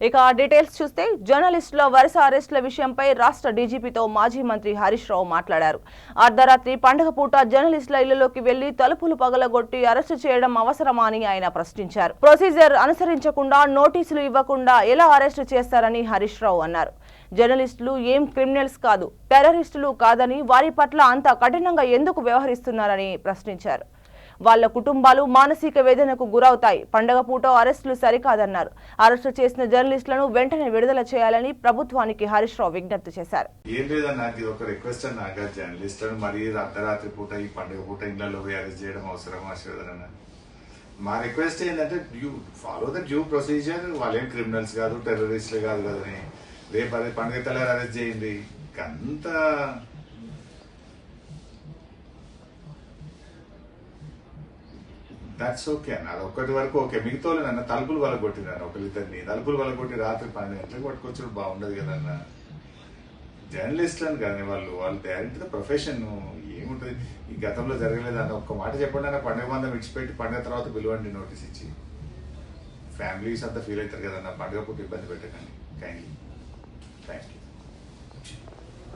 ఇక డీటెయిల్స్ చూస్తే జర్నలిస్టుల వరుస అరెస్టుల విషయంపై రాష్ట్ర డీజీపీతో మాజీ మంత్రి హరీష్ రావు మాట్లాడారు. అర్ధరాత్రి పండుగ పూట జర్నలిస్టుల ఇళ్లలోకి వెళ్లి తలుపులు పగలగొట్టి అరెస్టు చేయడం అవసరమా అని ఆయన ప్రశ్నించారు. ప్రొసీజర్ అనుసరించకుండా నోటీసులు ఇవ్వకుండా ఎలా అరెస్టు చేస్తారని హరీష్ రావు అన్నారు. జర్నలిస్టులు ఏం క్రిమినల్స్ కాదు, టెర్రరిస్టులు కాదని వారి పట్ల అంత కఠినంగా ఎందుకు వ్యవహరిస్తున్నారని ప్రశ్నించారు. వాళ్ళ కుటుంబాలు మానసిక వేదనకు గురవుతాయి. పండగ పూట అరెస్టులు సరికాదన్నారు. అరెస్టు చేసిన జర్నలిస్టులను వెంటనే విడుదల చేయాలని ప్రభుత్వానికి హరీష్ రావు విజ్ఞప్తి చేశారు. ఏం లేదన్నా, ఇది ఒక రిక్వెస్ట్ అన్నాక జర్నలిస్టులను మరీ అర్ధరాత్రి పూట ఈ పండుగ పూట ఇళ్లలో పోయి అరెస్ట్ చేయడం అవసరం అన్న. మా రిక్వెస్ట్ ఏంటంటే ఫాలో ద డ్యూ ప్రొసీజర్. వాళ్ళేం క్రిమినల్స్ కాదు, టెర్రరిస్టులు కాదు కదని రేపు అదే పండుగ తెల్లారి అరెస్ట్ చేయండి. అంత దట్స్ ఓకే అన్న, అది ఒక్కటి వరకు ఓకే. మిగతా నన్ను తలుపులు వల్ల కొట్టినారు, ఒకరిద్దరిని తలుపులు వల్ల కొట్టి రాత్రి 12 గంటలకు పట్టుకొచ్చుడు బాగుండదు కదన్న. జర్నలిస్టులను కానీ వాళ్ళు డైరెక్ట్ ప్రొఫెషన్ ఏముంటుంది. ఈ గతంలో జరగలేదన్న ఒక్క మాట చెప్పండి అన్న. పండుగ మందం విడిచిపెట్టి పండుగ తర్వాత పిలువండి నోటీస్ ఇచ్చి. ఫ్యామిలీస్ అంతా ఫీల్ అవుతారు కదన్న. పండుగ పూట ఇబ్బంది పెట్టకండి. కైండ్లీ. Thank you.